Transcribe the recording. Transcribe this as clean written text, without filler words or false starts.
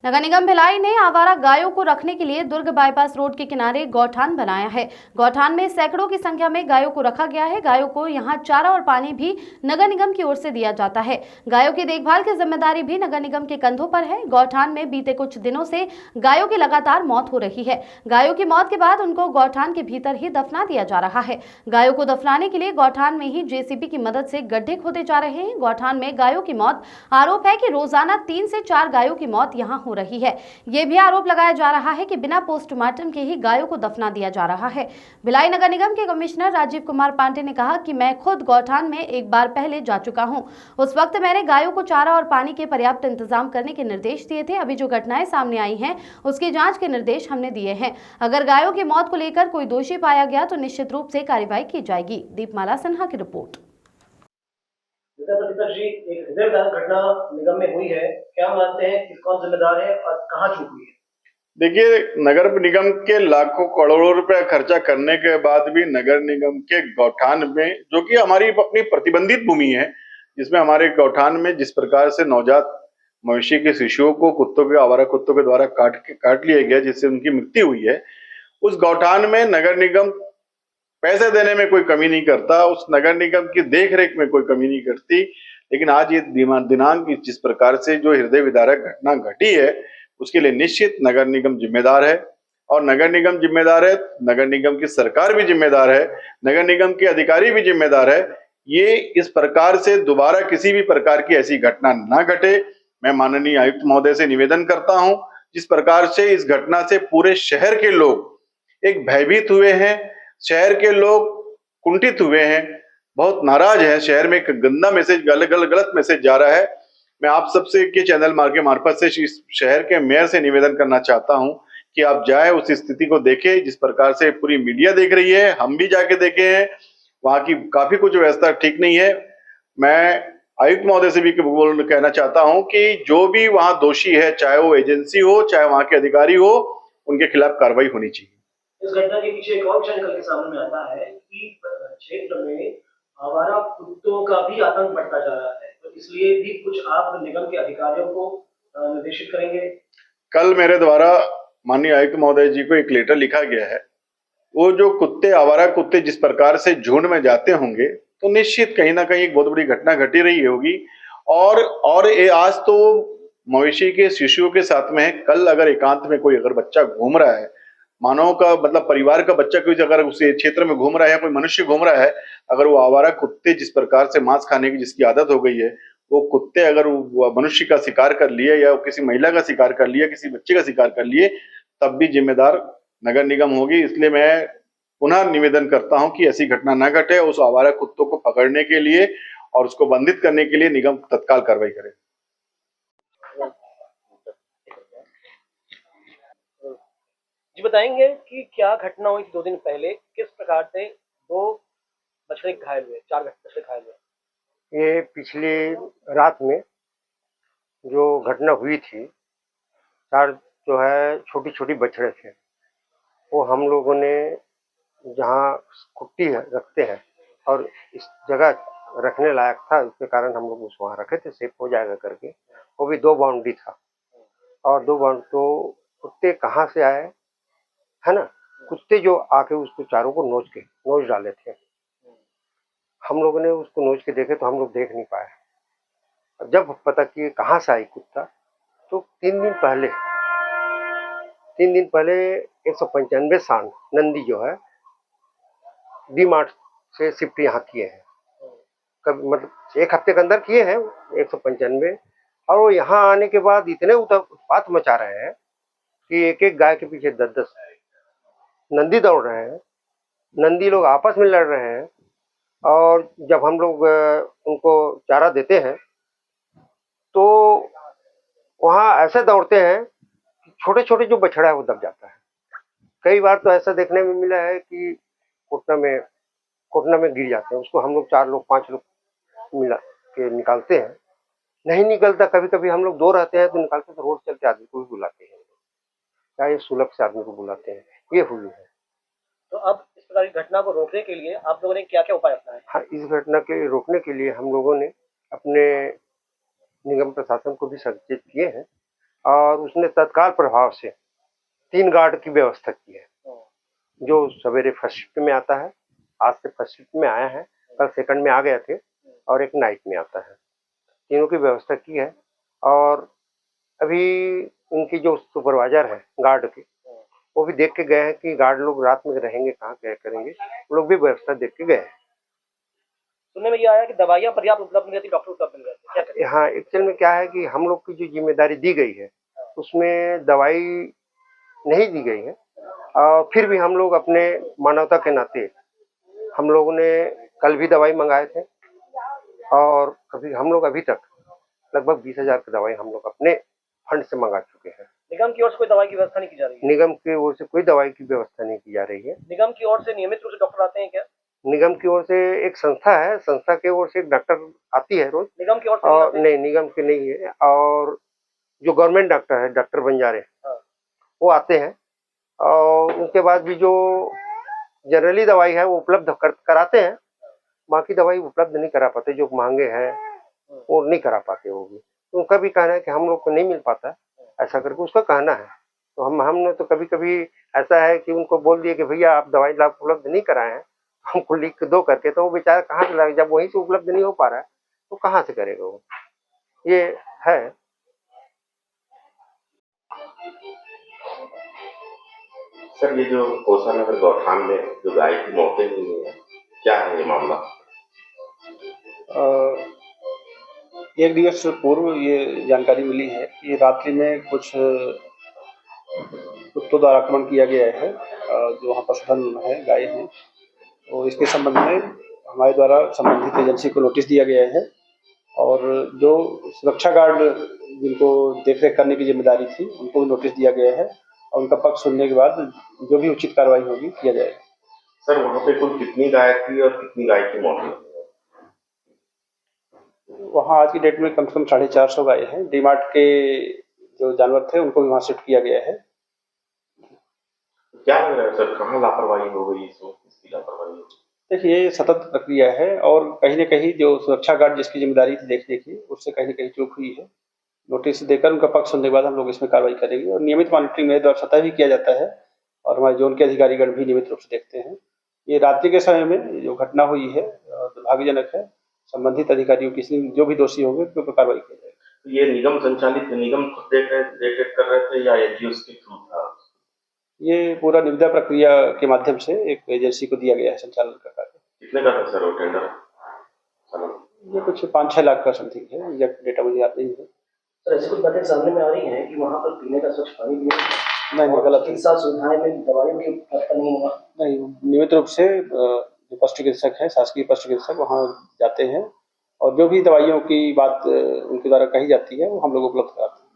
नगर निगम भिलाई ने आवारा गायों को रखने के लिए दुर्ग बाईपास रोड के किनारे गौठान बनाया है। गौठान में सैकड़ों की संख्या में गायों को रखा गया है। गायों को यहां चारा और पानी भी नगर निगम की ओर से दिया जाता है। गायों की देखभाल की जिम्मेदारी भी नगर निगम के कंधों पर है। गौठान में बीते कुछ दिनों से गायों की लगातार मौत हो रही है। गायों की मौत के बाद उनको गौठान के भीतर ही दफना दिया जा रहा है। गायों को दफनाने के लिए गौठान में ही जेसीबी की मदद से गड्ढे खोदे जा रहे हैं। गौठान में गायों की मौत, आरोप है कि रोजाना 3 से 4 गायों की मौत यहां हो रही है। यह भी आरोप लगाया जा रहा है कि बिना पोस्टमार्टम के ही गायों को दफना दिया जा रहा है। भिलाई नगर निगम के कमिश्नर राजीव कुमार पांडे ने कहा कि मैं खुद गौठान में एक बार पहले जा चुका हूं। उस वक्त मैंने गायों को चारा और पानी के पर्याप्त इंतजाम करने के निर्देश दिए थे। अभी जो घटनाएं सामने आई हैं उसकी जांच के निर्देश हमने दिए हैं। अगर गायों की मौत को लेकर कोई दोषी पाया गया तो निश्चित रूप से कार्रवाई की जाएगी। दीपमाला सिन्हा की रिपोर्ट। जी, एक हृदयविदारक घटना निगम में हुई है, क्या मानते हैं कि कौन जिम्मेदार है और कहाँ चूक हुई है? देखिए, नगर निगम के लाखों करोड़ों रुपए खर्चा करने के बाद भी नगर निगम के गौठान में, जो कि हमारी अपनी प्रतिबंधित भूमि है, जिसमें हमारे गौठान में जिस प्रकार से नवजात मवेशी के शिशुओं को आवारा कुत्तों के द्वारा काट लिया गया, जिससे उनकी मृत्यु हुई है, उस गौठान में नगर निगम पैसे देने में कोई कमी नहीं करता, उस नगर निगम की देख रेख में कोई कमी नहीं करती। लेकिन आज ये दिनांक जिस प्रकार से जो हृदय विदारक घटना घटी है, उसके लिए निश्चित नगर निगम जिम्मेदार है। और नगर निगम जिम्मेदार है, नगर निगम की सरकार भी जिम्मेदार है, नगर निगम के अधिकारी भी जिम्मेदार है। ये इस प्रकार से दोबारा किसी भी प्रकार की ऐसी घटना ना घटे। मैं माननीय आयुक्त महोदय से निवेदन करता हूं, जिस प्रकार से इस घटना से पूरे शहर के लोग एक भयभीत हुए हैं, शहर के लोग कुंठित हुए हैं, बहुत नाराज हैं। शहर में एक गंदा मैसेज, गलत मैसेज जा रहा है। मैं आप सबसे के चैनल के मार्फत से इस शहर के मेयर से निवेदन करना चाहता हूं कि आप जाए, उस स्थिति को देखें जिस प्रकार से पूरी मीडिया देख रही है, हम भी जाके देखे हैं। वहां की काफी कुछ व्यवस्था ठीक नहीं है। मैं आयुक्त महोदय से भी कहना चाहता हूं कि जो भी वहां दोषी है, चाहे वो एजेंसी हो, चाहे वहां के अधिकारी हो, उनके खिलाफ कार्रवाई होनी चाहिए। इस घटना के पीछे एक और विषय निकल के सामने में आता है कि क्षेत्र में आवारा कुत्तों का भी आतंक बढ़ता जा रहा है, तो इसलिए भी कुछ आप निगम के अधिकारियों को निर्देशित करेंगे? कल मेरे द्वारा माननीय आयुक्त महोदय जी को एक लेटर लिखा गया है। वो जो कुत्ते, आवारा कुत्ते जिस प्रकार से झुंड में जाते होंगे, तो निश्चित कहीं ना कहीं एक बहुत बड़ी घटना घटी रही होगी। और ये आज तो मवेशी के शिशुओं के साथ में है, कल अगर एकांत में कोई अगर बच्चा घूम रहा है, मानव का मतलब परिवार का बच्चा कोई अगर उस क्षेत्र में घूम रहा है, कोई मनुष्य घूम रहा है, अगर वो आवारा कुत्ते जिस प्रकार से मांस खाने की जिसकी आदत हो गई है, वो कुत्ते अगर वो मनुष्य का शिकार कर लिए या किसी महिला का शिकार कर लिया, किसी बच्चे का शिकार कर लिए, तब भी जिम्मेदार नगर निगम होगी। इसलिए मैं पुनः निवेदन करता हूं कि ऐसी घटना न घटे। उस आवारा कुत्तों को पकड़ने के लिए और उसको बंधित करने के लिए निगम तत्काल कार्रवाई करे। जी, बताएंगे कि क्या घटना हुई थी 2 दिन पहले, किस प्रकार से 2 बछड़े घायल हुए, 4 बछड़े घायल हुए? ये पिछली रात में जो घटना हुई थी, 4 जो है छोटी छोटी बछड़े थे, वो हम लोगों ने जहाँ कुट्टी रखते हैं और इस जगह रखने लायक था, उसके कारण हम लोग उसको वहाँ रखे थे, सेफ हो जाएगा करके। वो भी 2 बाउंड्री था और 2 बाउंड्री, तो कुत्ते कहाँ से आए, है ना, कुत्ते जो आके उसको चारों को नोच डाले थे। हम लोगों ने उसको नोच के देखे तो हम लोग देख नहीं पाए। जब पता किए कहाँ से आई कुत्ता, तो 3 दिन पहले 195 सांड नंदी जो है डी मार्ट से शिफ्ट यहाँ किए हैं। कभी मतलब 1 हफ्ते के अंदर किए हैं 195, और वो यहाँ आने के बाद इतने उत्पात मचा रहे हैं कि एक एक गाय के पीछे 10-10 नंदी दौड़ रहे हैं। नंदी लोग आपस में लड़ रहे हैं, और जब हम लोग उनको चारा देते हैं तो वहाँ ऐसे दौड़ते हैं कि छोटे छोटे जो बछड़ा है वो दब जाता है। कई बार तो ऐसा देखने में मिला है कि कोटना में गिर जाते हैं, उसको हम लोग 4 लोग 5 लोग मिला के निकालते हैं, नहीं निकलता। कभी कभी हम लोग 2 रहते हैं तो निकालते, तो रोड चलते आदमी को भी बुलाते हैं, चाहे सुलभ से आदमी को बुलाते हैं। ये हुई है। तो अब इस प्रकार की घटना को रोकने के लिए आप लोगों ने क्या क्या उपाय अपनाए? हाँ, इस घटना के रोकने के लिए हम लोगों ने अपने निगम प्रशासन को भी सचेत किए हैं और उसने तत्काल प्रभाव से 3 गार्ड की व्यवस्था की है, जो सवेरे फर्स्ट शिफ्ट में आता है, आज से फर्स्ट शिफ्ट में आया है, कल सेकंड में आ गए थे, और एक नाइट में आता है। तीनों की व्यवस्था की है। और अभी उनकी जो सुपरवाइजर है गार्ड के, वो भी देख के गए हैं कि गार्ड लोग रात में रहेंगे कहाँ, क्या करेंगे, वो लोग भी व्यवस्था देख के गए हैं। सुनने में ये आया कि दवाइयाँ पर्याप्त उपलब्ध नहीं रहती, डॉक्टर उपलब्ध नहीं रहते, क्या करें? हाँ, एक्चुअल में क्या है कि हम लोग की जो जिम्मेदारी दी गई है उसमें दवाई नहीं दी गई है, और फिर भी हम लोग अपने मानवता के नाते हम लोगों ने कल भी दवाई मंगाए थे, और कभी हम लोग अभी तक लगभग 20,000 की दवाई हम लोग अपने फंड से मंगा चुके हैं। निगम की ओर से कोई दवाई की व्यवस्था नहीं की जा रही है? निगम की ओर से कोई दवाई की व्यवस्था नहीं की जा रही है। निगम की ओर से नियमित रूप से डॉक्टर आते हैं क्या? निगम की ओर से एक संस्था है, संस्था की ओर से एक डॉक्टर आती है रोज। निगम की ओर से और नहीं, निगम की नहीं है। और जो गवर्नमेंट डॉक्टर है, डॉक्टर बंजारे, वो आते हैं, और उनके बाद भी जो जनरली दवाई है वो उपलब्ध कराते हैं। बाकी दवाई उपलब्ध नहीं करा पाते, जो महंगे हैं वो नहीं करा पाते। वो भी उनका भी कहना है कि हम लोग को नहीं मिल पाता, ऐसा करके उसका कहना है। तो हमने तो कभी कभी ऐसा है कि उनको बोल दिए कि भैया आप दवाई लाभ उपलब्ध नहीं कराए हैं, हमको लिख के दो करके, तो वो बेचारा कहाँ से लाएगा, जब वहीं से उपलब्ध नहीं हो पा रहा है तो कहाँ से करेगा वो। ये है। सर, ये जो कोसा नगर गौठान में जो गाय की मौतें हुई है, क्या है ये मामला? एक दिवस पूर्व ये जानकारी मिली है कि रात्रि में कुछ कुत्तों द्वारा आक्रमण किया गया है, जो वहाँ पशुधन है, गाय हैं। तो इसके संबंध में हमारे द्वारा संबंधित एजेंसी को नोटिस दिया गया है, और जो सुरक्षा गार्ड जिनको देखरेख करने की जिम्मेदारी थी उनको भी नोटिस दिया गया है, और उनका पक्ष सुनने के बाद जो भी उचित कार्रवाई होगी किया जाएगा। सर, वहाँ पे कुल कितनी गाय थी और कितनी गाय की मौत हुई? वहाँ आज की डेट में कम से कम 450 गाय हैं। डीमार्ट के जो जानवर थे उनको भी वहाँ शिफ्ट किया गया है। क्या लग रहा है सर, कहाँ लापरवाही हो गई, इसमें किसकी लापरवाही हो गई? देखिए, ये सतत प्रक्रिया है, और कहीं न कहीं जो सुरक्षा गार्ड जिसकी जिम्मेदारी थी देखने की, उससे कहीं न कहीं चूक हुई है। नोटिस देकर उनका पक्ष सुनने के बाद हम लोग इसमें कार्रवाई करेंगे, और नियमित मॉनिटरिंग मेरे द्वारा स्वतः भी किया जाता है, और हमारे जोन के अधिकारीगण भी नियमित रूप से देखते हैं। ये रात्रि के समय में जो घटना हुई है दुर्भाग्यजनक है। संबंधित अधिकारियों की जो भी दोषी होंगे उनके ऊपर कार्रवाई की जाएगी। ये निगम संचालित, निगम खुद देख रेख कर रहे थे या एनजीओ के थ्रू था? ये पूरा निविदा प्रक्रिया के माध्यम से एक एजेंसी को दिया गया है संचालन का कार्य। कितने का था सर वो टेंडर? ये कुछ 5-6 लाख का समथिंग है, एग्जैक्ट डेटा मुझे याद नहीं है। सर, ऐसी कुछ बातें सामने में आ रही हैं कि वहाँ पर पीने का स्वच्छ पानी भी नहीं, गलत है। चिकित्सा सुविधाएं में दवाइयों की उपलब्धता नहीं हुआ। नहीं, नियमित रूप से जो पशु चिकित्सक हैं, शासकीय पशु चिकित्सक वहाँ जाते हैं, और जो भी दवाइयों की बात उनके द्वारा कही जाती है वो हम लोग उपलब्ध कराते हैं।